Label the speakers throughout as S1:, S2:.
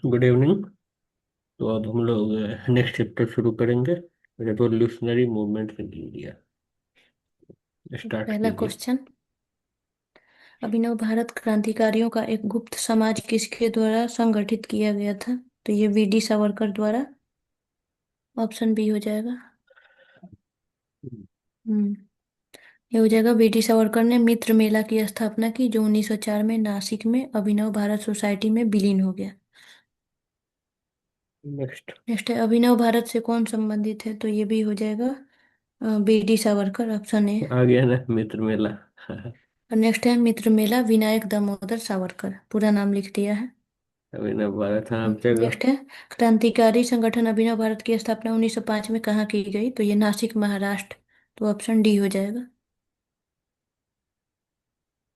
S1: Good evening. तो अब हम लोग नेक्स्ट चैप्टर शुरू करेंगे। Revolutionary movements in India. Start
S2: पहला
S1: कीजिए।
S2: क्वेश्चन। अभिनव भारत क्रांतिकारियों का एक गुप्त समाज किसके द्वारा संगठित किया गया था? तो ये वीडी सावरकर द्वारा। ऑप्शन बी हो जाएगा। हम्म ये हो जाएगा, वीडी सावरकर ने मित्र मेला की स्थापना की जो 1904 में नासिक में अभिनव भारत सोसाइटी में विलीन हो गया।
S1: नेक्स्ट।
S2: नेक्स्ट है, अभिनव भारत से कौन संबंधित है? तो ये भी हो जाएगा वीडी सावरकर, ऑप्शन ए।
S1: आ गया ना मित्र मेला।
S2: और नेक्स्ट है, मित्र मेला विनायक दामोदर सावरकर, पूरा नाम लिख दिया है।
S1: अभिनव भारत, हाँ अब जगह।
S2: नेक्स्ट है, क्रांतिकारी संगठन अभिनव भारत की स्थापना 1905 में कहाँ की गई? तो ये नासिक महाराष्ट्र। तो ऑप्शन डी हो जाएगा।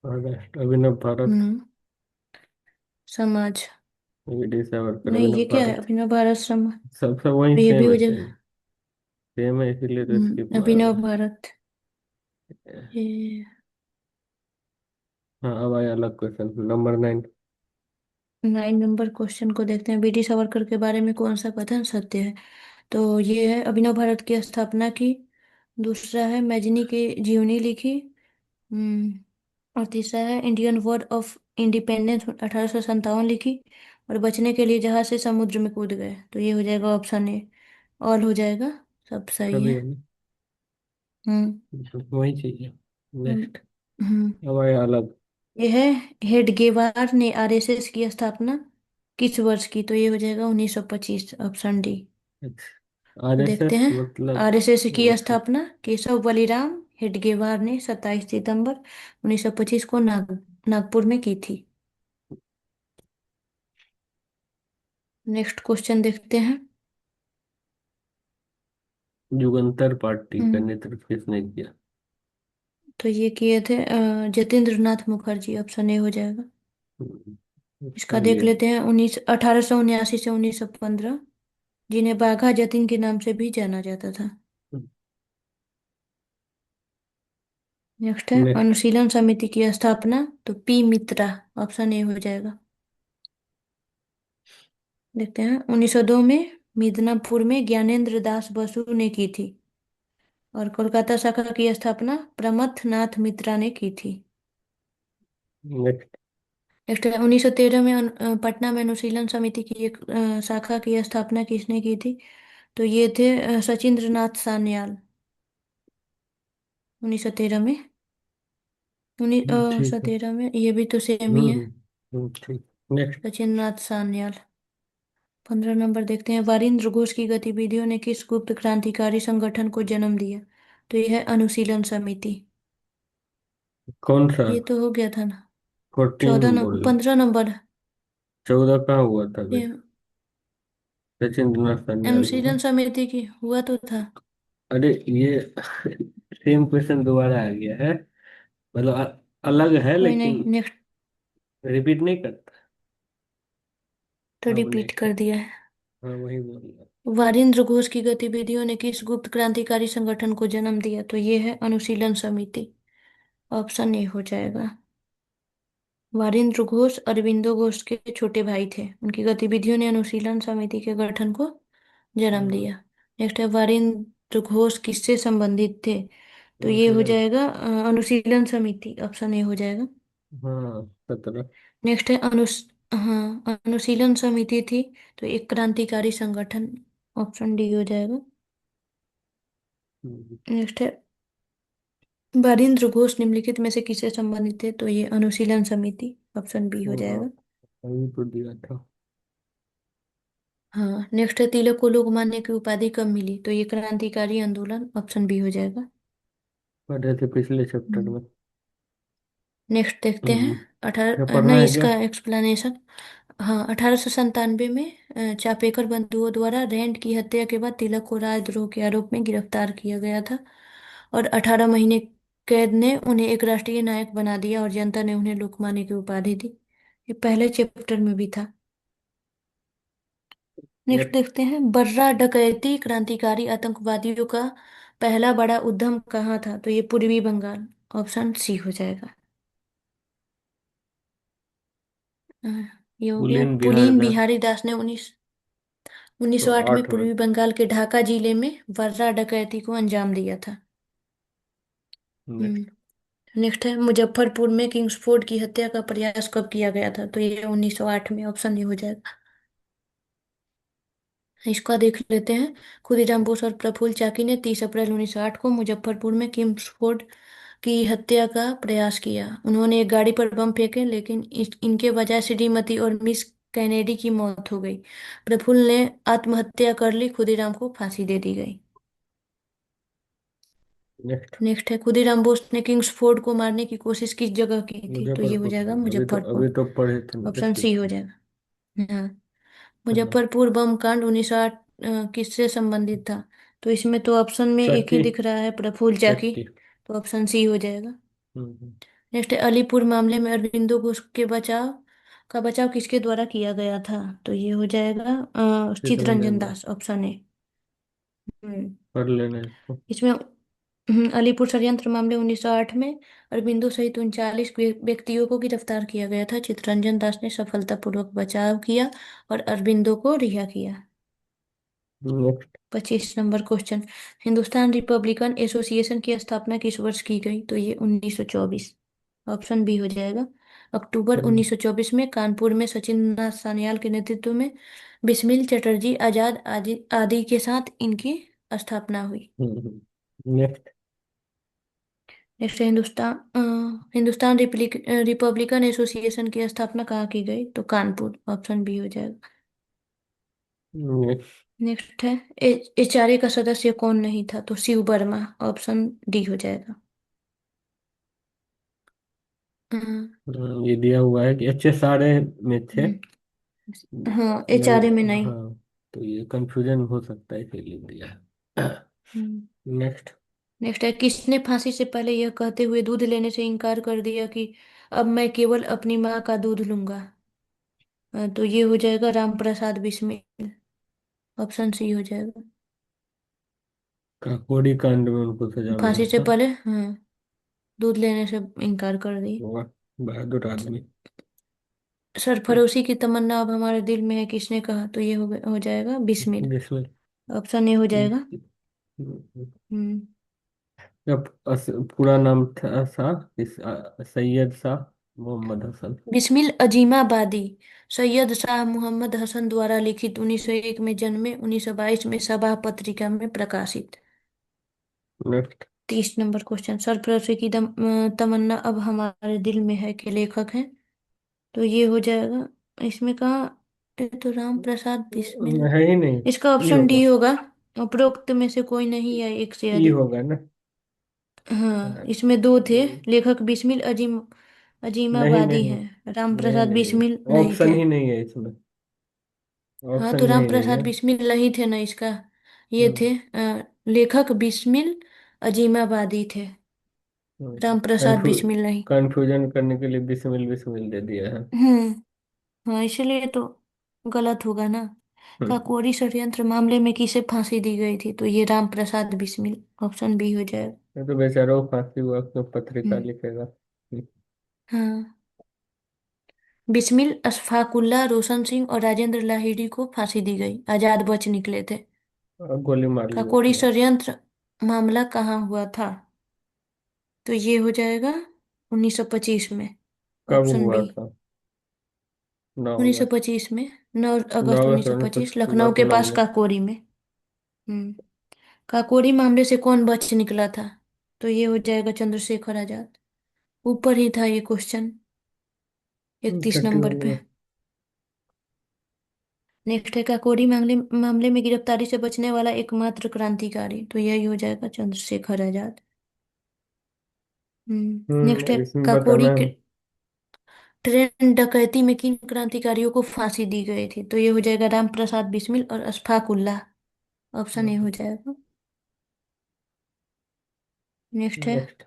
S1: महाराष्ट्र अभिनव भारत।
S2: हम्म समाज।
S1: वीडी सावरकर
S2: नहीं,
S1: अभिनव
S2: ये क्या है?
S1: भारत।
S2: अभिनव भारत समाज।
S1: सब सब वही
S2: तो ये भी
S1: सेम
S2: हो
S1: है, सेम।
S2: जाएगा।
S1: सेम है इसीलिए तो स्किप मार
S2: अभिनव
S1: रहे
S2: भारत।
S1: हैं।
S2: ये
S1: हाँ, अब आया अलग क्वेश्चन नंबर 9।
S2: 9 नंबर क्वेश्चन को देखते हैं। बीडी सावरकर के बारे में कौन सा कथन सत्य है? तो ये है, अभिनव भारत की स्थापना की। दूसरा है, मैजनी की जीवनी लिखी। हम्म और तीसरा है, इंडियन वॉर ऑफ इंडिपेंडेंस 1857 लिखी। और बचने के लिए जहाज से समुद्र में कूद गए। तो ये हो जाएगा ऑप्शन ए। ऑल हो जाएगा। सब सही
S1: सभी
S2: है।
S1: है ना?
S2: हम्म
S1: वही चीज है।
S2: हम्म
S1: नेक्स्ट।
S2: हम्म।
S1: अब आया अलग।
S2: ये है, हेडगेवार ने आरएसएस की स्थापना किस वर्ष की? तो ये हो जाएगा 1925, ऑप्शन डी। तो देखते
S1: आरएसएस
S2: हैं,
S1: मतलब?
S2: आरएसएस की
S1: ओके।
S2: स्थापना केशव बलिराम हेडगेवार ने 27 सितंबर 1925 को नागपुर में की थी। नेक्स्ट क्वेश्चन देखते हैं।
S1: युगंतर पार्टी का
S2: हम्म,
S1: नेतृत्व किसने किया?
S2: तो ये किए थे जतेंद्र नाथ मुखर्जी, ऑप्शन ए हो जाएगा। इसका
S1: सही
S2: देख
S1: है।
S2: लेते हैं, 1879 से 1915, जिन्हें बाघा जतीन के नाम से भी जाना जाता था। नेक्स्ट है,
S1: नेक्स्ट।
S2: अनुशीलन समिति की स्थापना। तो पी मित्रा, ऑप्शन ए हो जाएगा। देखते हैं, 1902 में मिदनापुर में ज्ञानेंद्र दास बसु ने की थी। और कोलकाता शाखा की स्थापना प्रमथ नाथ मित्रा ने की थी।
S1: नेक्स्ट।
S2: नेक्स्ट है, 1913 में पटना में अनुशीलन समिति की एक शाखा की स्थापना किसने की थी? तो ये थे सचिंद्र नाथ सान्याल। 1913 में।
S1: ठीक है।
S2: 1913 में, ये भी तो सेम ही है।
S1: ठीक। नेक्स्ट।
S2: सचिंद्र नाथ सान्याल। 15 नंबर देखते हैं, वारिंद्र घोष की गतिविधियों ने किस गुप्त क्रांतिकारी संगठन को जन्म दिया? तो यह है अनुशीलन समिति।
S1: कौन सा?
S2: ये तो हो गया था ना।
S1: 14 बोल रहे।
S2: 15 नंबर।
S1: 14 कहाँ हुआ था अभी?
S2: ये
S1: सचिन नाथ सान्याल हुआ।
S2: अनुशीलन समिति की हुआ तो था।
S1: अरे ये सेम क्वेश्चन दोबारा आ गया है। मतलब अलग है
S2: कोई
S1: लेकिन
S2: नहीं, नेक्स्ट।
S1: रिपीट नहीं करता।
S2: तो
S1: अब
S2: रिपीट
S1: नेक्स्ट।
S2: कर दिया है।
S1: हाँ वही बोल रहा।
S2: वारिंद्र घोष की गतिविधियों ने किस गुप्त क्रांतिकारी संगठन को जन्म दिया? तो ये है अनुशीलन समिति, ऑप्शन ए हो जाएगा। वारिंद्र घोष अरविंदो घोष के छोटे भाई थे। उनकी गतिविधियों ने अनुशीलन समिति के गठन को जन्म
S1: हाँ।
S2: दिया। नेक्स्ट है, वारिंद्र घोष किससे संबंधित थे? तो ये हो
S1: अनुशीलन।
S2: जाएगा अनुशीलन समिति, ऑप्शन ए हो जाएगा।
S1: हाँ 17।
S2: नेक्स्ट है, हाँ, अनुशीलन समिति थी तो एक क्रांतिकारी संगठन, ऑप्शन डी हो जाएगा। नेक्स्ट है, वारिंद्र घोष निम्नलिखित में से किससे संबंधित थे? तो ये अनुशीलन समिति, ऑप्शन बी हो
S1: हाँ
S2: जाएगा।
S1: वही तो दिया था।
S2: हाँ, नेक्स्ट है, तिलक को लोकमान्य की उपाधि कब मिली? तो ये क्रांतिकारी आंदोलन, ऑप्शन बी हो जाएगा।
S1: पढ़े थे पिछले चैप्टर
S2: हम्म,
S1: में।
S2: नेक्स्ट देखते हैं।
S1: हम्म, क्या
S2: अठारह
S1: पढ़ना
S2: नहीं,
S1: है क्या?
S2: इसका एक्सप्लेनेशन। हाँ, 1897 में चापेकर बंधुओं द्वारा रैंड की हत्या के बाद तिलक को राजद्रोह के आरोप में गिरफ्तार किया गया था। और 18 महीने कैद ने उन्हें एक राष्ट्रीय नायक बना दिया और जनता ने उन्हें लोकमान्य की उपाधि दी। ये पहले चैप्टर में भी था। Next
S1: next.
S2: देखते हैं, बर्रा डकैती क्रांतिकारी आतंकवादियों का पहला बड़ा उद्यम कहाँ था? तो ये पूर्वी बंगाल, ऑप्शन सी हो जाएगा। ये हो गया।
S1: पुलिन बिहारी
S2: पुलीन
S1: दास।
S2: बिहारी दास ने 1908 में
S1: 108 में।
S2: पूर्वी बंगाल के ढाका जिले में वर्रा डकैती को अंजाम दिया था।
S1: नेक्स्ट।
S2: हम्म। नेक्स्ट है, मुजफ्फरपुर में किंग्सफोर्ड की हत्या का प्रयास कब किया गया था? तो ये 1908 में, ऑप्शन ये हो जाएगा। इसका देख लेते हैं। खुदीराम बोस और प्रफुल्ल चाकी ने 30 अप्रैल 1908 को मुजफ्फरपुर में किंग्सफोर्ड की हत्या का प्रयास किया। उन्होंने एक गाड़ी पर बम फेंके, लेकिन इनके बजाय श्रीमती और मिस कैनेडी की मौत हो गई। प्रफुल्ल ने आत्महत्या कर ली, खुदीराम को फांसी दे दी गई।
S1: नेक्स्ट।
S2: नेक्स्ट है, खुदीराम बोस ने किंग्सफोर्ड को मारने की कोशिश किस जगह की थी? तो ये हो
S1: मुजफ्फरपुर
S2: जाएगा
S1: में।
S2: मुजफ्फरपुर।
S1: अभी तो पढ़े थे ना
S2: ऑप्शन सी हो जाएगा। हाँ।
S1: हाँ।
S2: मुजफ्फरपुर बम कांड 1908 किससे संबंधित था? तो इसमें तो ऑप्शन में एक ही
S1: चक्की।
S2: दिख रहा है, प्रफुल्ल चाकी।
S1: चक्की।
S2: तो ऑप्शन सी हो जाएगा।
S1: हम्म।
S2: नेक्स्ट है, अलीपुर मामले में अरविंदो घोष के बचाव किसके द्वारा किया गया था? तो ये हो जाएगा चित्तरंजन
S1: चितरंजन दास।
S2: दास, ऑप्शन ए। हम्म।
S1: पढ़ लेना इसको।
S2: इसमें अलीपुर षड्यंत्र मामले 1908 में अरविंदो सहित 39 व्यक्तियों को गिरफ्तार किया गया था। चित्तरंजन दास ने सफलतापूर्वक बचाव किया और अरविंदो को रिहा किया।
S1: Next.
S2: 25 number question, Hindustan Republican association की स्थापना किस वर्ष की गई? तो ये 1924, ऑप्शन बी हो जाएगा। अक्टूबर 1924 में कानपुर में सचिन नाथ सान्याल के नेतृत्व में बिस्मिल चटर्जी आजाद आदि आदि के साथ इनकी स्थापना हुई।
S1: नेक्स्ट।
S2: नेक्स्ट है, हिंदुस्तान रिपब्लिकन एसोसिएशन की स्थापना कहाँ की गई? तो कानपुर, ऑप्शन बी हो जाएगा।
S1: नेक्स्ट।
S2: नेक्स्ट है, एचआरए का सदस्य कौन नहीं था? तो शिव वर्मा, ऑप्शन डी हो जाएगा। हम्म।
S1: ये दिया हुआ है कि HSRA में थे।
S2: हाँ,
S1: नहीं।
S2: एचआरए में नहीं।
S1: हाँ, तो ये कंफ्यूजन हो सकता है इसलिए लिख दिया है। नेक्स्ट।
S2: नेक्स्ट है, किसने फांसी से पहले यह कहते हुए दूध लेने से इनकार कर दिया कि अब मैं केवल अपनी माँ का दूध लूंगा? तो ये हो जाएगा राम प्रसाद बिस्मिल, ऑप्शन सी हो जाएगा।
S1: काकोरी कांड में उनको सजा मिला
S2: फांसी से
S1: था।
S2: पहले, हाँ, दूध लेने से इनकार कर दी।
S1: वाह, बहादुर आदमी।
S2: सरफरोशी की तमन्ना अब हमारे दिल में है, किसने कहा? तो ये हो जाएगा बिस्मिल,
S1: जिसमें
S2: ऑप्शन ए हो जाएगा। हम्म।
S1: जब पूरा नाम था सैयद शाह मोहम्मद हसन।
S2: बिस्मिल अजीमाबादी सैयद शाह मोहम्मद हसन द्वारा लिखित 1901 में जन्मे, 1922 में सबा पत्रिका में प्रकाशित।
S1: नेक्स्ट।
S2: 30 नंबर क्वेश्चन, सरफरोशी की तमन्ना अब हमारे दिल में है के लेखक हैं? तो ये हो जाएगा। इसमें कहा, ये तो राम प्रसाद बिस्मिल।
S1: है ही नहीं।
S2: इसका
S1: ई
S2: ऑप्शन
S1: होगा।
S2: डी होगा। उपरोक्त में से कोई नहीं है, एक से
S1: ई
S2: अधिक।
S1: होगा ना।
S2: हाँ,
S1: हाँ,
S2: इसमें दो थे। लेखक बिस्मिल
S1: नहीं
S2: अजीमाबादी
S1: नहीं
S2: हैं, राम
S1: नहीं
S2: प्रसाद
S1: नहीं,
S2: बिस्मिल नहीं
S1: ऑप्शन
S2: थे।
S1: ही नहीं है इसमें।
S2: हाँ,
S1: ऑप्शन
S2: तो
S1: में
S2: राम
S1: ही नहीं
S2: प्रसाद
S1: है।
S2: बिस्मिल नहीं थे ना इसका। ये
S1: हम्म।
S2: थे लेखक बिस्मिल अजीमाबादी थे, राम प्रसाद
S1: कंफ्यू
S2: बिस्मिल नहीं।
S1: कंफ्यूजन करने के लिए बिस्मिल बिस्मिल दे दिया है।
S2: हाँ, इसलिए तो गलत होगा ना।
S1: हम्म।
S2: काकोरी षड्यंत्र मामले में किसे फांसी दी गई थी? तो ये राम प्रसाद बिस्मिल, ऑप्शन बी हो जाएगा।
S1: ये तो बेचारा वो फांसी हुआ, क्यों पत्रिका
S2: हम्म।
S1: लिखेगा।
S2: हाँ, बिस्मिल अशफाकुल्ला, रोशन सिंह और राजेंद्र लाहिड़ी को फांसी दी गई, आजाद बच निकले थे।
S1: और गोली मार लिए
S2: काकोरी
S1: थे।
S2: षड्यंत्र मामला कहाँ हुआ था? तो ये हो जाएगा 1925 में,
S1: कब
S2: ऑप्शन
S1: हुआ
S2: बी।
S1: था? 9 अगस्त।
S2: 1925 में, 9
S1: 9
S2: अगस्त
S1: अगस्त
S2: 1925,
S1: 1925
S2: लखनऊ के
S1: लखनऊ
S2: पास
S1: में।
S2: काकोरी में। हम्म। काकोरी मामले से कौन बच निकला था? तो ये हो जाएगा चंद्रशेखर आजाद। ऊपर ही था ये क्वेश्चन, 31 नंबर
S1: 31
S2: पे।
S1: में।
S2: नेक्स्ट है, काकोरी मामले में गिरफ्तारी से बचने वाला एकमात्र क्रांतिकारी? तो यही हो जाएगा चंद्रशेखर आजाद। नेक्स्ट है,
S1: इसमें
S2: काकोरी
S1: बताना
S2: के
S1: है।
S2: ट्रेन डकैती में किन क्रांतिकारियों को फांसी दी गई थी? तो ये हो जाएगा राम प्रसाद बिस्मिल और अशफाक उल्लाह, ऑप्शन ए हो जाएगा। नेक्स्ट है,
S1: नेक्स्ट।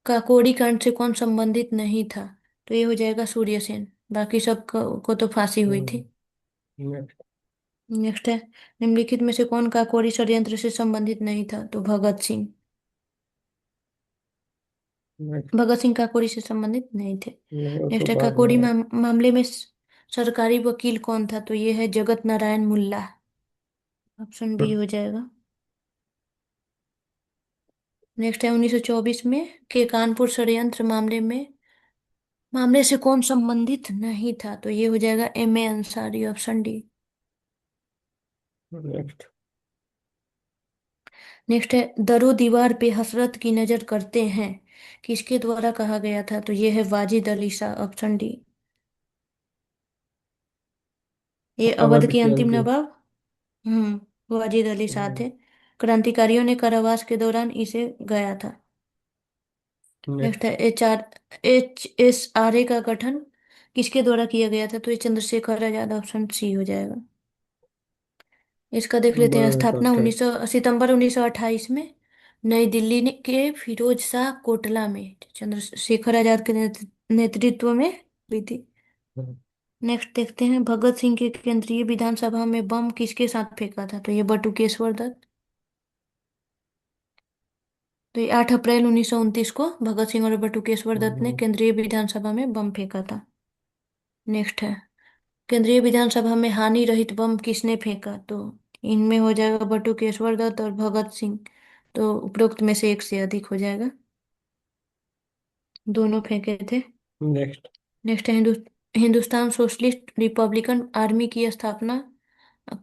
S2: काकोरी कांड से कौन संबंधित नहीं था? तो ये हो जाएगा सूर्य सेन, बाकी सब को तो फांसी हुई थी।
S1: नेक्स्ट।
S2: नेक्स्ट है, निम्नलिखित में से कौन काकोरी षड्यंत्र से संबंधित नहीं था? तो भगत सिंह।
S1: नेक्स्ट।
S2: भगत सिंह काकोरी से संबंधित नहीं थे।
S1: नहीं, वो तो
S2: नेक्स्ट है,
S1: बाद में
S2: काकोरी
S1: है।
S2: मामले में सरकारी वकील कौन था? तो ये है जगत नारायण मुल्ला। ऑप्शन बी हो जाएगा। नेक्स्ट है 1924 में के कानपुर षड्यंत्र मामले से कौन संबंधित नहीं था? तो ये हो जाएगा M A Ansari. Option D.
S1: Next.
S2: Next है दरो दीवार पे हसरत की नजर करते हैं, किसके द्वारा कहा गया था? तो ये है वाजिद अली शाह। Option D. ये अवध
S1: अवध
S2: के
S1: की
S2: अंतिम
S1: अंतिम।
S2: नवाब। वाजिद अली शाह थे। क्रांतिकारियों ने कारावास के दौरान इसे गया था। Next
S1: next.
S2: है HSRA का गठन किसके द्वारा किया गया था? तो ये चंद्रशेखर आजाद। ऑप्शन सी हो जाएगा। इसका देख लेते हैं। स्थापना 19 सितंबर 1928 में नई दिल्ली के फिरोज शाह कोटला में चंद्रशेखर आजाद के नेतृत्व में हुई थी। नेक्स्ट देखते हैं भगत सिंह के केंद्रीय विधानसभा में बम किसके साथ फेंका था? तो ये बटुकेश्वर दत्त। तो ये 8 अप्रैल 1929 को भगत सिंह और बटुकेश्वर दत्त ने केंद्रीय विधानसभा में बम फेंका था। नेक्स्ट है केंद्रीय विधानसभा में हानि रहित बम किसने फेंका? तो इनमें हो जाएगा बटुकेश्वर दत्त और भगत सिंह। तो उपरोक्त में से एक से अधिक हो जाएगा। दोनों फेंके थे।
S1: नेक्स्ट।
S2: नेक्स्ट है हिंदुस्तान सोशलिस्ट रिपब्लिकन आर्मी की स्थापना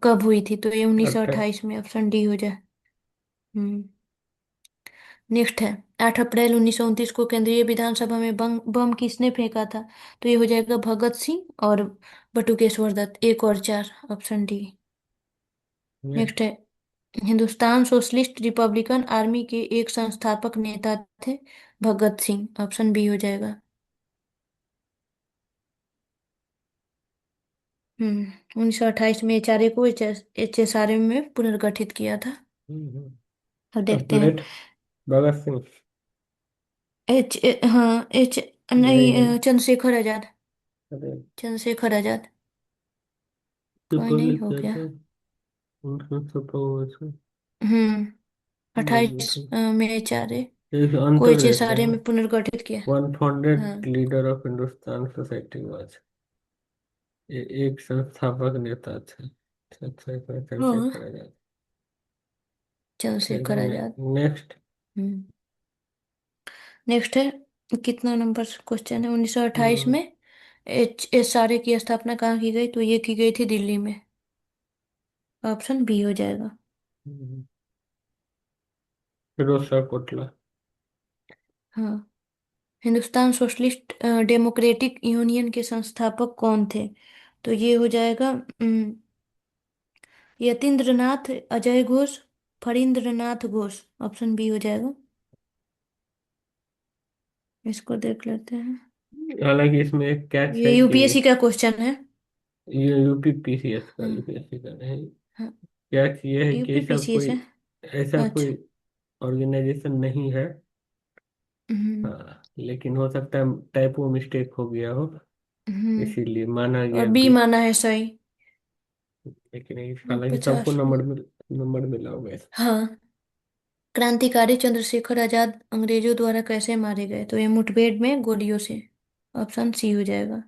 S2: कब हुई थी? तो ये
S1: 28।
S2: 1928 में। ऑप्शन डी हो जाए। हम्म। नेक्स्ट है 8 अप्रैल 1929 को केंद्रीय विधानसभा में बम किसने फेंका था? तो ये हो जाएगा भगत सिंह और बटुकेश्वर दत्त। एक और चार। Option D. Next
S1: next.
S2: है हिंदुस्तान सोशलिस्ट रिपब्लिकन आर्मी के एक संस्थापक नेता थे भगत सिंह। ऑप्शन बी हो जाएगा। 1928 में HRA को HSRA में पुनर्गठित किया था। अब देखते हैं।
S1: कंप्लीट। भगत सिंह।
S2: हाँ
S1: नहीं
S2: नहीं,
S1: नहीं।
S2: चंद्रशेखर आजाद।
S1: अरे
S2: चंद्रशेखर आजाद।
S1: तो
S2: कोई नहीं,
S1: पुलिस
S2: हो गया।
S1: कहते हैं उनको छुपा हुआ था।
S2: 28 में HRA
S1: एक
S2: को
S1: अंतर देते
S2: HSRA
S1: हैं।
S2: में पुनर्गठित किया।
S1: वन फाउंडेड
S2: हाँ।
S1: Leader of Hindustan society was. ये एक संस्थापक नेता थे।
S2: हाँ,
S1: चंद्रशेखर आजाद। ठीक
S2: चंद्रशेखर
S1: है।
S2: आजाद।
S1: नेक्स्ट।
S2: हम्म। नेक्स्ट है कितना नंबर क्वेश्चन है? 1928 में HSRA की स्थापना कहाँ की गई? तो ये की गई थी दिल्ली में। ऑप्शन बी हो जाएगा।
S1: फिरोज शाह कोटला।
S2: हाँ। हिंदुस्तान सोशलिस्ट डेमोक्रेटिक यूनियन के संस्थापक कौन थे? तो ये हो जाएगा यतीन्द्रनाथ अजय घोष, फणींद्रनाथ घोष। ऑप्शन बी हो जाएगा। इसको देख लेते हैं।
S1: हालांकि इसमें एक कैच
S2: ये
S1: है कि
S2: UPSC का क्वेश्चन है।
S1: ये यूपी पीसीएस का,
S2: हाँ।
S1: यूपीएससी का नहीं।
S2: हाँ,
S1: कैच ये है कि ऐसा
S2: UPPCS
S1: कोई
S2: है।
S1: ऐसा
S2: अच्छा।
S1: कोई ऑर्गेनाइजेशन नहीं है।
S2: हम्म।
S1: हाँ, लेकिन हो सकता है टाइपो मिस्टेक हो गया हो, इसीलिए माना
S2: और
S1: गया
S2: बी
S1: भी।
S2: माना है सही।
S1: लेकिन हालांकि सबको
S2: 50 में।
S1: नंबर मिला होगा इस।
S2: हाँ। क्रांतिकारी चंद्रशेखर आजाद अंग्रेजों द्वारा कैसे मारे गए? तो ये मुठभेड़ में गोलियों से। ऑप्शन सी हो जाएगा।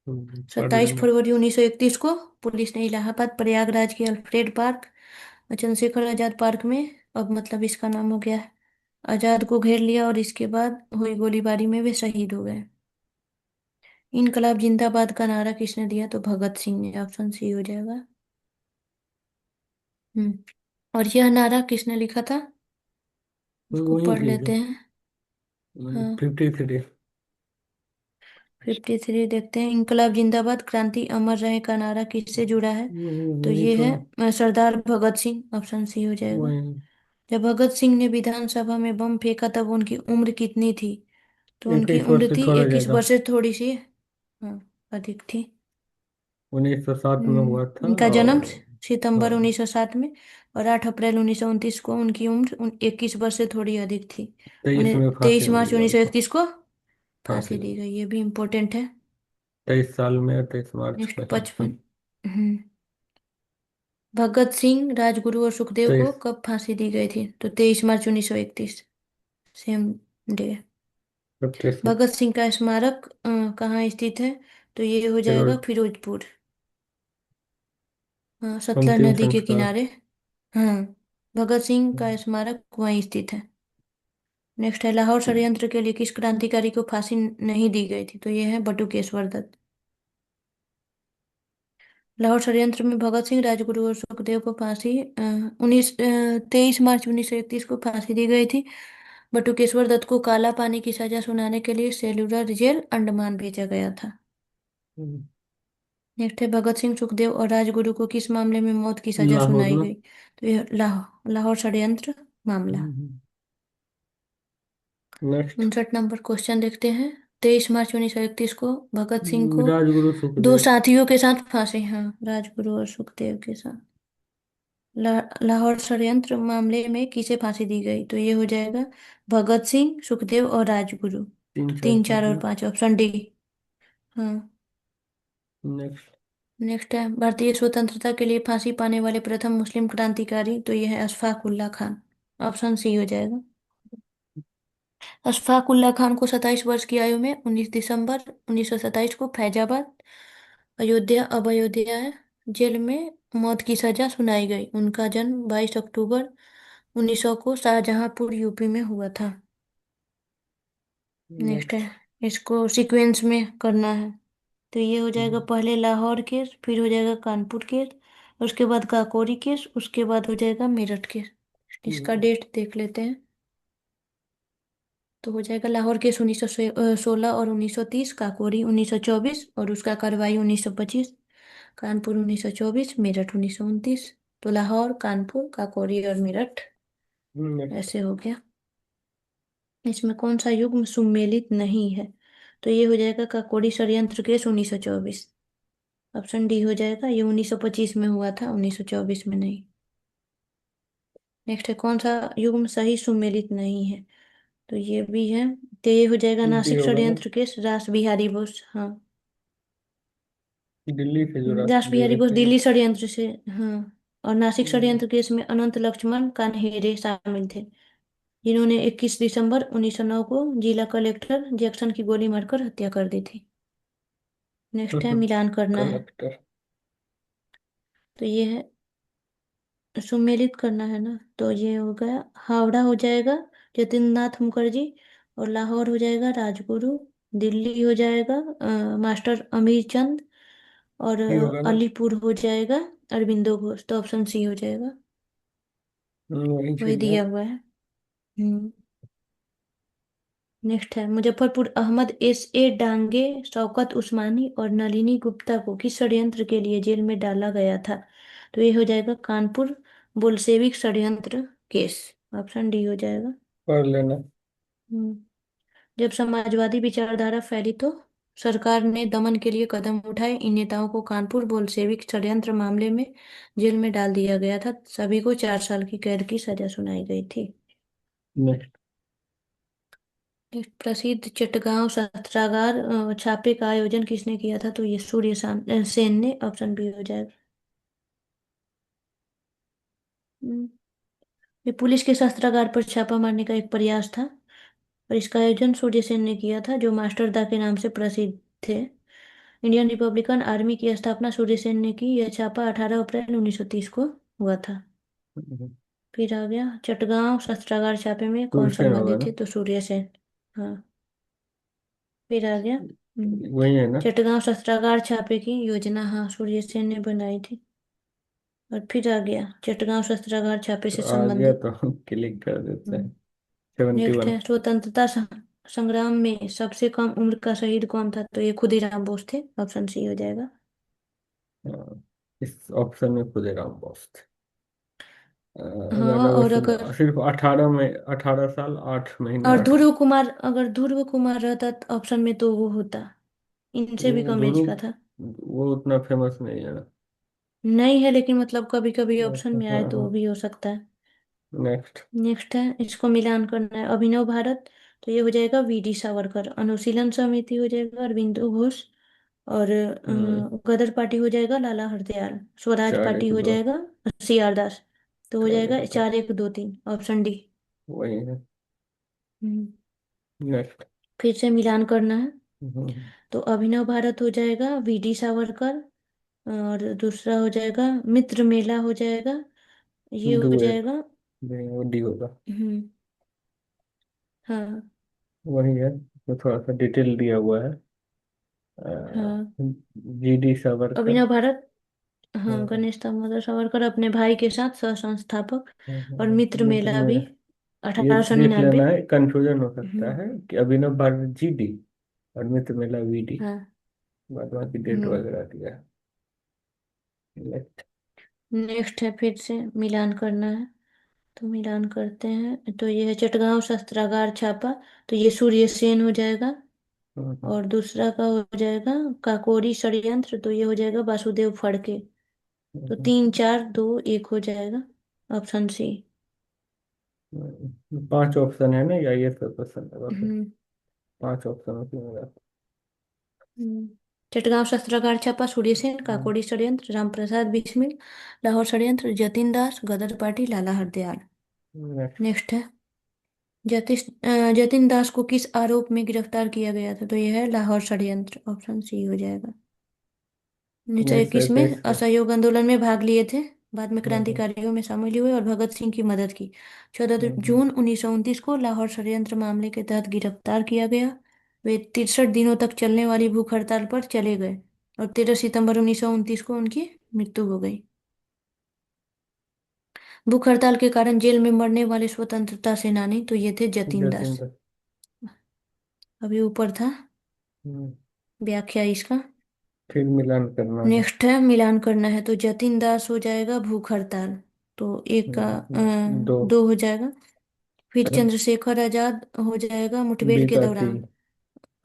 S1: पढ़
S2: 27
S1: लेना।
S2: फरवरी 1931 को पुलिस ने इलाहाबाद प्रयागराज के अल्फ्रेड पार्क और चंद्रशेखर आजाद पार्क में, अब मतलब इसका नाम हो गया है, आजाद को घेर लिया और इसके बाद हुई गोलीबारी में वे शहीद हो गए। इनकलाब जिंदाबाद का नारा किसने दिया? तो भगत सिंह ने। ऑप्शन सी हो जाएगा। हम्म। और यह नारा किसने लिखा था?
S1: तो
S2: उसको
S1: वही
S2: पढ़
S1: चीज है।
S2: लेते हैं। हाँ।
S1: 53।
S2: 53 देखते हैं। इनकलाब जिंदाबाद क्रांति अमर रहे का नारा किससे जुड़ा है? तो
S1: वही
S2: ये
S1: तो।
S2: है सरदार भगत सिंह। ऑप्शन सी हो जाएगा।
S1: वही।
S2: जब भगत सिंह ने विधानसभा में बम फेंका तब उनकी उम्र कितनी थी? तो उनकी
S1: 21 वर्ष
S2: उम्र
S1: से
S2: थी
S1: थोड़ा
S2: 21
S1: ज्यादा।
S2: वर्ष से थोड़ी सी। हाँ, अधिक थी।
S1: 1907 में हुआ था
S2: उनका जन्म
S1: और।
S2: सितंबर
S1: हाँ।
S2: 1907 में और 8 अप्रैल 1929 को उनकी उम्र 21 वर्ष से थोड़ी अधिक थी।
S1: 23
S2: उन्हें
S1: में फांसी
S2: 23
S1: हो
S2: मार्च
S1: गई उनको।
S2: 1931 को
S1: फांसी
S2: फांसी
S1: हो
S2: दी
S1: गई।
S2: गई। ये भी इम्पोर्टेंट है।
S1: 23 साल में, 23 मार्च
S2: नेक्स्ट
S1: में ही।
S2: 55। हम्म। भगत सिंह, राजगुरु और सुखदेव को
S1: 23।
S2: कब फांसी दी गई थी? तो 23 मार्च 1931। Same day.
S1: 25।
S2: भगत सिंह का स्मारक कहाँ स्थित है? तो ये हो जाएगा
S1: फिरोज।
S2: फिरोजपुर। हाँ, सतलज
S1: अंतिम
S2: नदी के
S1: संस्कार।
S2: किनारे। हाँ, भगत सिंह का स्मारक वहीं स्थित है। नेक्स्ट है, लाहौर षड्यंत्र के लिए किस क्रांतिकारी को फांसी नहीं दी गई थी? तो ये है बटुकेश्वर दत्त। लाहौर षड्यंत्र में भगत सिंह, राजगुरु और सुखदेव को फांसी 23 मार्च 1931 को फांसी दी गई थी। बटुकेश्वर दत्त को काला पानी की सजा सुनाने के लिए सेलुलर जेल अंडमान भेजा गया था। नेक्स्ट है, भगत सिंह, सुखदेव और राजगुरु को किस मामले में मौत की सजा
S1: लाहौर
S2: सुनाई
S1: में।
S2: गई? तो यह लाहौर षड्यंत्र मामला।
S1: नेक्स्ट।
S2: 59 नंबर क्वेश्चन देखते हैं। 23 मार्च 1931 को भगत सिंह को
S1: राजगुरु
S2: दो
S1: सुखदेव।
S2: साथियों के साथ फांसी, हाँ, राजगुरु और सुखदेव के साथ लाहौर षड्यंत्र मामले में किसे फांसी दी गई? तो ये हो जाएगा भगत सिंह, सुखदेव और राजगुरु।
S1: तीन
S2: तो
S1: चार
S2: 3, 4
S1: पाँच
S2: और
S1: में।
S2: 5, ऑप्शन डी। हाँ।
S1: नेक्स्ट।
S2: नेक्स्ट है, भारतीय स्वतंत्रता के लिए फांसी पाने वाले प्रथम मुस्लिम क्रांतिकारी? तो यह है अशफाक उल्ला खान। ऑप्शन सी हो जाएगा। अशफाक उल्ला खान को 27 वर्ष की आयु में 19 दिसंबर 1927 को फैजाबाद, अयोध्या, अब अयोध्या है, जेल में मौत की सजा सुनाई गई। उनका जन्म 22 अक्टूबर 1900 को शाहजहांपुर यूपी में हुआ था। नेक्स्ट है,
S1: नेक्स्ट।
S2: इसको सीक्वेंस में करना है। तो ये हो जाएगा पहले लाहौर केस, फिर हो जाएगा कानपुर केस, उसके बाद काकोरी केस, उसके बाद हो जाएगा मेरठ केस। इसका डेट देख लेते हैं। तो हो जाएगा लाहौर केस 1916 और 1930, काकोरी 1924 और उसका कार्रवाई 1925, कानपुर 1924, मेरठ 1929। तो लाहौर, कानपुर, काकोरी और मेरठ
S1: नेक्स्ट।
S2: ऐसे हो गया। इसमें कौन सा युग्म सुमेलित नहीं है? तो ये हो जाएगा काकोरी षड्यंत्र केस 1924। ऑप्शन डी हो जाएगा, ये 1925 में हुआ था, 1924 में नहीं। नेक्स्ट है, कौन सा युग्म सही सुमेलित नहीं है? तो ये भी है। तो ये हो जाएगा
S1: डी
S2: नासिक
S1: होगा ना।
S2: षड्यंत्र केस रास बिहारी बोस। हाँ।
S1: दिल्ली से जो
S2: रास
S1: राष्ट्र
S2: बिहारी बोस
S1: थे।
S2: दिल्ली षड्यंत्र से। हाँ। और नासिक
S1: हम्म,
S2: षड्यंत्र केस में अनंत लक्ष्मण कान्हेरे शामिल थे, जिन्होंने 21 दिसंबर 1909 को जिला कलेक्टर जैक्सन की गोली मारकर हत्या कर दी थी। नेक्स्ट है, मिलान करना है।
S1: कलेक्टर।
S2: तो ये है, सुमेलित करना है ना, तो ये हो गया हावड़ा हो जाएगा जतिननाथ मुखर्जी, और लाहौर हो जाएगा राजगुरु, दिल्ली हो जाएगा मास्टर अमीर चंद, और
S1: डी होगा ना।
S2: अलीपुर हो जाएगा अरबिंदो घोष। तो ऑप्शन सी हो जाएगा,
S1: वही
S2: वही
S1: सही है।
S2: दिया हुआ है। हम्म। नेक्स्ट है, मुजफ्फरपुर अहमद S A डांगे, शौकत उस्मानी और नलिनी गुप्ता को किस षड्यंत्र के लिए जेल में डाला गया था? तो ये हो जाएगा कानपुर बोल्शेविक षड्यंत्र केस। ऑप्शन डी हो जाएगा।
S1: पढ़ लेना।
S2: हम्म। जब समाजवादी विचारधारा फैली तो सरकार ने दमन के लिए कदम उठाए। इन नेताओं को कानपुर बोल्शेविक षड्यंत्र मामले में जेल में डाल दिया गया था। सभी को 4 साल की कैद की सजा सुनाई गई थी।
S1: नेक्स्ट।
S2: एक प्रसिद्ध चटगांव शस्त्रागार छापे का आयोजन किसने किया था? तो ये सेन ने। ऑप्शन बी हो जाएगा। हम्म, ये पुलिस के शस्त्रागार पर छापा मारने का एक प्रयास था, और इसका आयोजन सूर्य सेन ने किया था, जो मास्टरदा के नाम से प्रसिद्ध थे। इंडियन रिपब्लिकन आर्मी की स्थापना सूर्य सेन ने की। यह छापा 18 अप्रैल 1930 को हुआ था। फिर आ गया चटगांव शस्त्रागार छापे में कौन
S1: तुलसेन होगा
S2: संबंधित
S1: ना।
S2: थे? तो सूर्य सेन। हाँ। फिर आ गया
S1: वही है ना।
S2: चटगांव शस्त्रागार छापे की योजना, हाँ, सूर्य सेन ने बनाई थी। और फिर आ गया चटगांव शस्त्रागार छापे
S1: तो
S2: से
S1: आ गया
S2: संबंधित।
S1: तो क्लिक कर देते हैं। सेवेंटी
S2: नेक्स्ट
S1: वन
S2: है, स्वतंत्रता संग्राम में सबसे कम उम्र का शहीद कौन था? तो ये खुदीराम बोस थे। ऑप्शन सी हो जाएगा।
S1: इस ऑप्शन में खुदेराम बोस थे। अगर
S2: हाँ, और अगर
S1: सिर्फ 18 में 18 साल 8 महीने
S2: और
S1: 8
S2: ध्रुव कुमार, अगर ध्रुव कुमार रहता ऑप्शन में तो वो होता, इनसे भी
S1: वो
S2: कम एज
S1: दोनों।
S2: का था।
S1: वो उतना फेमस नहीं है ना।
S2: नहीं है, लेकिन मतलब कभी कभी ऑप्शन
S1: अच्छा,
S2: में आए
S1: हाँ
S2: तो वो
S1: हाँ।
S2: भी हो सकता है।
S1: नेक्स्ट।
S2: नेक्स्ट है, इसको मिलान करना है। अभिनव भारत, तो ये हो जाएगा V D सावरकर। अनुशीलन समिति हो जाएगा अरविंदो घोष, और गदर पार्टी हो जाएगा लाला हरदयाल। स्वराज
S1: चार
S2: पार्टी
S1: एक
S2: हो
S1: दो।
S2: जाएगा CR दास। तो हो
S1: चार
S2: जाएगा
S1: एक दो
S2: 4, 1, 2, 3, ऑप्शन डी।
S1: वही है।
S2: हम्म।
S1: नेक्स्ट।
S2: फिर से मिलान करना है।
S1: हम्म,
S2: तो अभिनव भारत हो जाएगा वीडी सावरकर, और दूसरा हो जाएगा मित्र मेला हो जाएगा, ये हो
S1: डुएट।
S2: जाएगा।
S1: वो डी होगा।
S2: हम्म। हाँ।
S1: वही है, तो थोड़ा सा डिटेल दिया हुआ है।
S2: हाँ।
S1: जी डी सावरकर।
S2: अभिनव भारत, हाँ,
S1: हाँ,
S2: गणेश दामोदर सावरकर अपने भाई के साथ सह संस्थापक। और मित्र
S1: मित्र
S2: मेला भी
S1: मेरा, ये
S2: अठारह सौ
S1: देख
S2: निन्यानवे
S1: लेना है, कंफ्यूजन हो सकता
S2: हम्म।
S1: है कि अभिनव भारत जी डी और मित्र मेला वी डी।
S2: हाँ।
S1: बाद बाकी डेट
S2: हम्म।
S1: वगैरह दिया है। Select।
S2: नेक्स्ट है, फिर से मिलान करना है। तो मिलान करते हैं, तो ये है चटगांव शस्त्रागार छापा, तो ये सूर्य सेन हो जाएगा।
S1: हम्म,
S2: और दूसरा का हो जाएगा काकोरी षड्यंत्र, तो ये हो जाएगा वासुदेव फड़के। तो
S1: हम्म,
S2: 3 4 2 1 हो जाएगा, ऑप्शन सी।
S1: 5 ऑप्शन है ना, या ये सब क्वेश्चन है वहाँ पे?
S2: हम्म।
S1: 5 ऑप्शन होती है।
S2: हम्म। चटगांव शस्त्रागार छापा, सूर्यसेन, काकोड़ी षड्यंत्र, रामप्रसाद बिस्मिल, लाहौर षड्यंत्र, जतिन दास, गदर पार्टी, लाला हरदयाल।
S1: नेक्स्ट।
S2: नेक्स्ट है, जतिन दास को किस आरोप में गिरफ्तार किया गया था? तो यह है लाहौर षड्यंत्र, ऑप्शन सी हो जाएगा। 1921 में
S1: 1921 का।
S2: असहयोग आंदोलन में भाग लिए थे, बाद में
S1: हम्म,
S2: क्रांतिकारियों में शामिल हुए और भगत सिंह की मदद की। 14
S1: हम्म,
S2: जून 1929 को लाहौर षड्यंत्र मामले के तहत गिरफ्तार किया गया। वे 63 दिनों तक चलने वाली भूख हड़ताल पर चले गए, और 13 सितंबर 1929 को उनकी मृत्यु हो गई। भूख हड़ताल के कारण जेल में मरने वाले स्वतंत्रता सेनानी, तो ये थे जतिन दास।
S1: जतिन।
S2: अभी ऊपर था
S1: हम्म,
S2: व्याख्या इसका।
S1: फिर मिलान करना है।
S2: नेक्स्ट है मिलान करना है, तो जतिन दास हो जाएगा भूख हड़ताल, तो एक का
S1: दो।
S2: 2 हो जाएगा। फिर चंद्रशेखर आजाद हो जाएगा मुठभेड़
S1: बी
S2: के
S1: का थी।
S2: दौरान।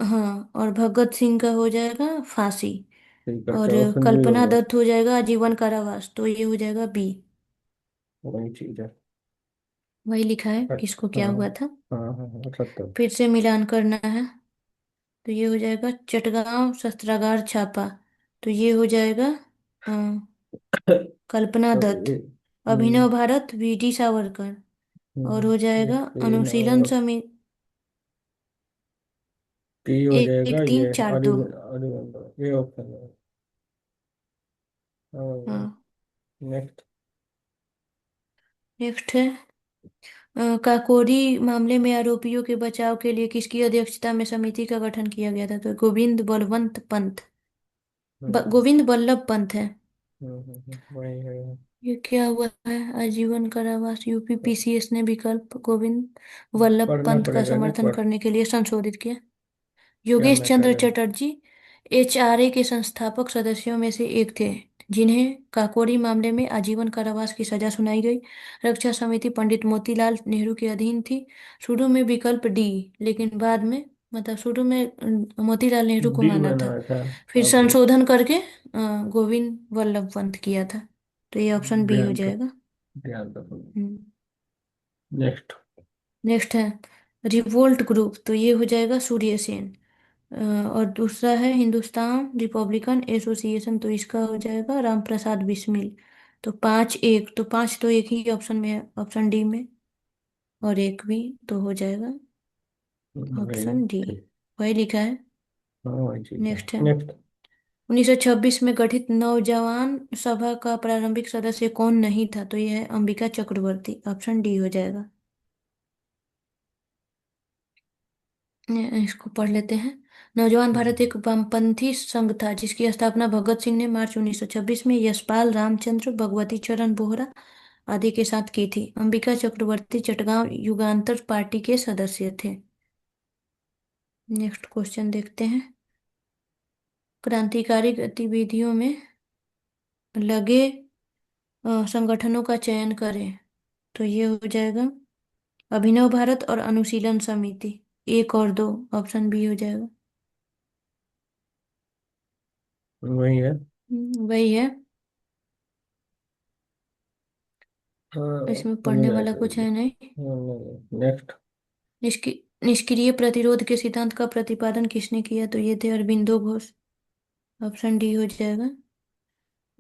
S2: हाँ, और भगत सिंह का हो जाएगा फांसी।
S1: ठीक करके
S2: और
S1: ऑप्शन बी
S2: कल्पना
S1: होगा।
S2: दत्त हो जाएगा आजीवन कारावास, तो ये हो जाएगा बी।
S1: वही चीज है।
S2: वही लिखा है
S1: हाँ,
S2: किसको क्या हुआ
S1: हाँ,
S2: था।
S1: हाँ, हाँ, 70।
S2: फिर से मिलान करना है, तो ये हो जाएगा चटगांव शस्त्रागार छापा, तो ये हो जाएगा अ, कल्पना
S1: तो
S2: दत्त।
S1: ये।
S2: अभिनव भारत वीडी सावरकर। और हो जाएगा
S1: ये ना
S2: अनुशीलन
S1: होगा।
S2: समिति।
S1: पी हो
S2: एक
S1: जाएगा
S2: तीन
S1: ये।
S2: चार दो
S1: अरविंद, अरविंद ये ऑप्शन है।
S2: हाँ।
S1: नेक्स्ट।
S2: नेक्स्ट है काकोरी मामले में आरोपियों के बचाव के लिए किसकी अध्यक्षता में समिति का गठन किया गया था? तो गोविंद बलवंत पंत,
S1: हम्म,
S2: गोविंद बल्लभ पंत है।
S1: वही है।
S2: ये क्या हुआ है? आजीवन कारावास, यूपी पीसीएस ने विकल्प गोविंद वल्लभ
S1: पढ़ना
S2: पंत का
S1: पड़ेगा, नहीं
S2: समर्थन
S1: पढ़।
S2: करने के लिए संशोधित किया।
S1: क्या
S2: योगेश चंद्र
S1: मैटर है?
S2: चटर्जी एचआरए के संस्थापक सदस्यों में से एक थे, जिन्हें काकोरी मामले में आजीवन कारावास की सजा सुनाई गई। रक्षा समिति पंडित मोतीलाल नेहरू के अधीन थी। शुरू में विकल्प डी, लेकिन बाद में, मतलब शुरू में मोतीलाल नेहरू को
S1: डी
S2: माना था,
S1: बनाया था।
S2: फिर
S1: अब
S2: संशोधन करके गोविंद वल्लभ पंत किया था। तो ये ऑप्शन बी हो
S1: ध्यान रख,
S2: जाएगा।
S1: ध्यान रखो।
S2: हम्म।
S1: नेक्स्ट।
S2: नेक्स्ट है रिवोल्ट ग्रुप, तो ये हो जाएगा सूर्य सेन। और दूसरा है हिंदुस्तान रिपब्लिकन एसोसिएशन, तो इसका हो जाएगा राम प्रसाद बिस्मिल। तो 5 1, तो 5 तो एक ही ऑप्शन में है, ऑप्शन डी में, और एक भी, तो हो जाएगा
S1: वही है,
S2: ऑप्शन डी।
S1: ठीक।
S2: वही लिखा है।
S1: हाँ, वही चीज है।
S2: नेक्स्ट है
S1: नेक्स्ट।
S2: 1926 में गठित नौजवान सभा का प्रारंभिक सदस्य कौन नहीं था? तो यह है अंबिका चक्रवर्ती, ऑप्शन डी हो जाएगा। इसको पढ़ लेते हैं। नौजवान भारत एक वामपंथी संघ था, जिसकी स्थापना भगत सिंह ने मार्च 1926 में यशपाल रामचंद्र, भगवती चरण बोहरा आदि के साथ की थी। अंबिका चक्रवर्ती चटगांव युगांतर पार्टी के सदस्य थे। नेक्स्ट क्वेश्चन देखते हैं। क्रांतिकारी गतिविधियों में लगे संगठनों का चयन करें, तो ये हो जाएगा अभिनव भारत और अनुशीलन समिति, 1 और 2, ऑप्शन बी हो जाएगा।
S1: वही है।
S2: वही है,
S1: हाँ,
S2: इसमें
S1: समझ
S2: पढ़ने
S1: आ
S2: वाला कुछ
S1: जाएगी।
S2: है नहीं।
S1: नेक्स्ट।
S2: निष्क्रिय प्रतिरोध के सिद्धांत का प्रतिपादन किसने किया? तो ये थे अरबिंदो घोष, ऑप्शन डी हो जाएगा।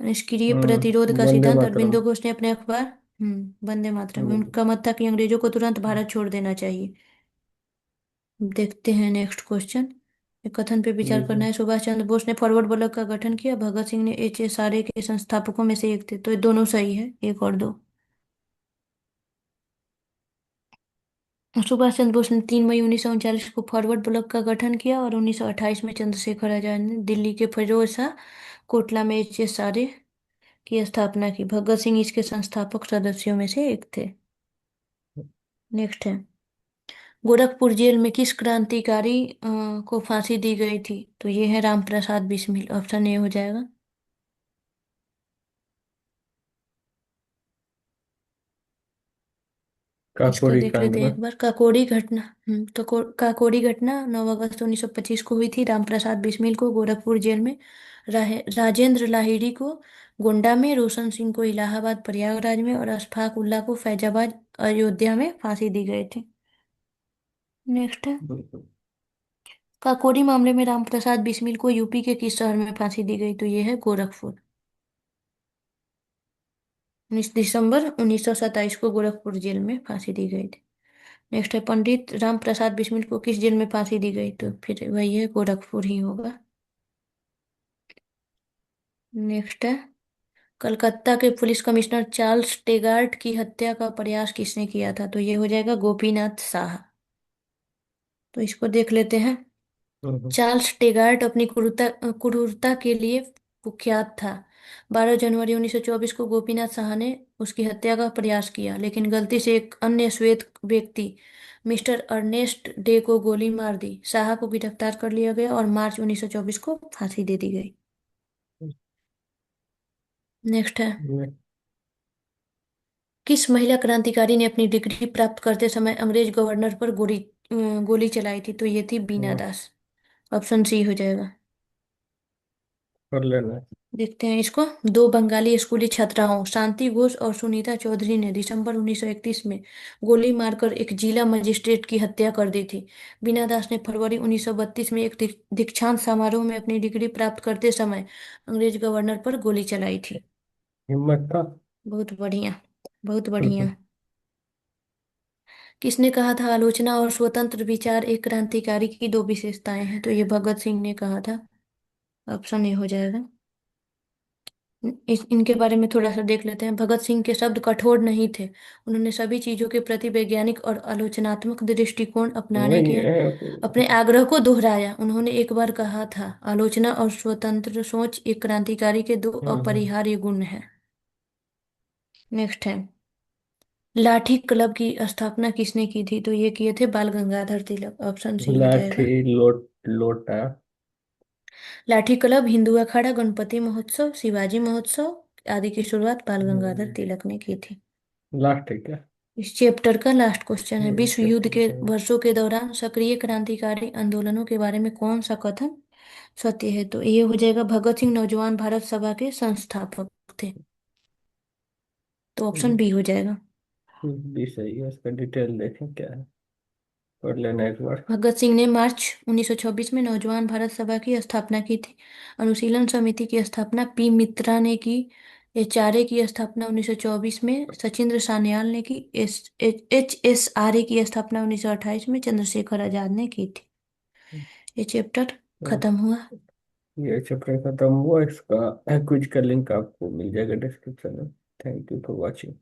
S2: निष्क्रिय प्रतिरोध का
S1: वंदे
S2: सिद्धांत
S1: मातरम।
S2: अरबिंदो घोष ने अपने अखबार वंदे मातरम में,
S1: हम्म,
S2: उनका मत था कि अंग्रेजों को तुरंत भारत छोड़ देना चाहिए। देखते हैं नेक्स्ट क्वेश्चन। ये कथन पे विचार करना है। सुभाष चंद्र बोस ने फॉरवर्ड ब्लॉक का गठन किया, भगत सिंह ने HSRA के संस्थापकों में से एक थे। तो ये दोनों सही है, एक और दो। सुभाष चंद्र बोस ने 3 मई 1939 को फॉरवर्ड ब्लॉक का गठन किया और 1928 में चंद्रशेखर आजाद ने दिल्ली के फिरोज शाह कोटला में HSRA की स्थापना की। भगत सिंह इसके संस्थापक सदस्यों में से एक थे। नेक्स्ट है, गोरखपुर जेल में किस क्रांतिकारी को फांसी दी गई थी? तो ये है राम प्रसाद बिस्मिल। ऑप्शन ए हो जाएगा। इसका
S1: काकोरी
S2: देख
S1: कांड
S2: लेते हैं
S1: में।
S2: एक बार। काकोरी घटना। तो काकोरी घटना 9 अगस्त 1925 को हुई थी। राम प्रसाद बिस्मिल को गोरखपुर जेल में, राजेंद्र लाहिड़ी को गोंडा में, रोशन सिंह को इलाहाबाद प्रयागराज में और अशफाक उल्लाह को फैजाबाद अयोध्या में फांसी दी गई थी। नेक्स्ट है, काकोरी मामले में राम प्रसाद बिस्मिल को यूपी के किस शहर में फांसी दी गई? तो ये है गोरखपुर। 19 दिसंबर 1927 को गोरखपुर जेल में फांसी दी गई थी। नेक्स्ट है, पंडित राम प्रसाद बिस्मिल को किस जेल में फांसी दी गई? तो फिर वही है, गोरखपुर ही होगा। नेक्स्ट है, कलकत्ता के पुलिस कमिश्नर चार्ल्स टेगार्ट की हत्या का प्रयास किसने किया था? तो ये हो जाएगा गोपीनाथ साहा। तो इसको देख लेते हैं। चार्ल्स टेगार्ट अपनी क्रूरता के लिए कुख्यात था। 12 जनवरी 1924 को गोपीनाथ साहा ने उसकी हत्या का प्रयास किया, लेकिन गलती से एक अन्य श्वेत व्यक्ति मिस्टर अर्नेस्ट डे को गोली मार दी। साहा को गिरफ्तार कर लिया गया और मार्च 1924 को फांसी दे दी गई। नेक्स्ट है, किस महिला क्रांतिकारी ने अपनी डिग्री प्राप्त करते समय अंग्रेज गवर्नर पर गोली चलाई थी? तो ये थी बीना दास। ऑप्शन सी हो जाएगा।
S1: कर लेना।
S2: देखते हैं इसको। दो बंगाली स्कूली छात्राओं शांति घोष और सुनीता चौधरी ने दिसंबर 1931 में गोली मारकर एक जिला मजिस्ट्रेट की हत्या कर दी थी। बीना दास ने फरवरी 1932 में एक दीक्षांत समारोह में अपनी डिग्री प्राप्त करते समय अंग्रेज गवर्नर पर गोली चलाई थी।
S1: हिम्मत था।
S2: बहुत बढ़िया, बहुत बढ़िया। किसने कहा था आलोचना और स्वतंत्र विचार एक क्रांतिकारी की दो विशेषताएं हैं? तो ये भगत सिंह ने कहा था। ऑप्शन ए हो जाएगा। इनके बारे में थोड़ा सा देख लेते हैं। भगत सिंह के शब्द कठोर नहीं थे। उन्होंने सभी चीजों के प्रति वैज्ञानिक और आलोचनात्मक दृष्टिकोण अपनाने
S1: वही
S2: के
S1: है।
S2: अपने आग्रह को दोहराया। उन्होंने एक बार कहा था, आलोचना और स्वतंत्र सोच एक क्रांतिकारी के दो
S1: हम्म,
S2: अपरिहार्य गुण हैं। नेक्स्ट है, लाठी क्लब की स्थापना किसने की थी? तो ये किए थे बाल गंगाधर तिलक। ऑप्शन सी हो
S1: लाठी
S2: जाएगा।
S1: लोटा।
S2: लाठी क्लब, हिंदू अखाड़ा, गणपति महोत्सव, शिवाजी महोत्सव आदि की शुरुआत बाल गंगाधर तिलक ने की थी।
S1: लास्ट है क्या?
S2: इस चैप्टर का लास्ट क्वेश्चन है, विश्व युद्ध
S1: चैप्टर
S2: के
S1: का।
S2: वर्षों के दौरान सक्रिय क्रांतिकारी आंदोलनों के बारे में कौन सा कथन सत्य है? तो ये हो जाएगा, भगत सिंह नौजवान भारत सभा के संस्थापक थे। तो ऑप्शन बी हो जाएगा।
S1: भी सही है, इसका डिटेल देखें क्या है। पढ़ लेना एक बार।
S2: भगत सिंह ने मार्च 1926 में नौजवान भारत सभा की स्थापना की थी। अनुशीलन समिति की स्थापना पी मित्रा ने की। HRA की स्थापना 1924 में सचिंद्र सान्याल ने की। HSRA की स्थापना 1928 में चंद्रशेखर आजाद ने की थी। ये चैप्टर खत्म हुआ।
S1: ये चैप्टर खत्म हुआ। इसका क्विज का लिंक आपको मिल जाएगा डिस्क्रिप्शन में। Thank you for watching.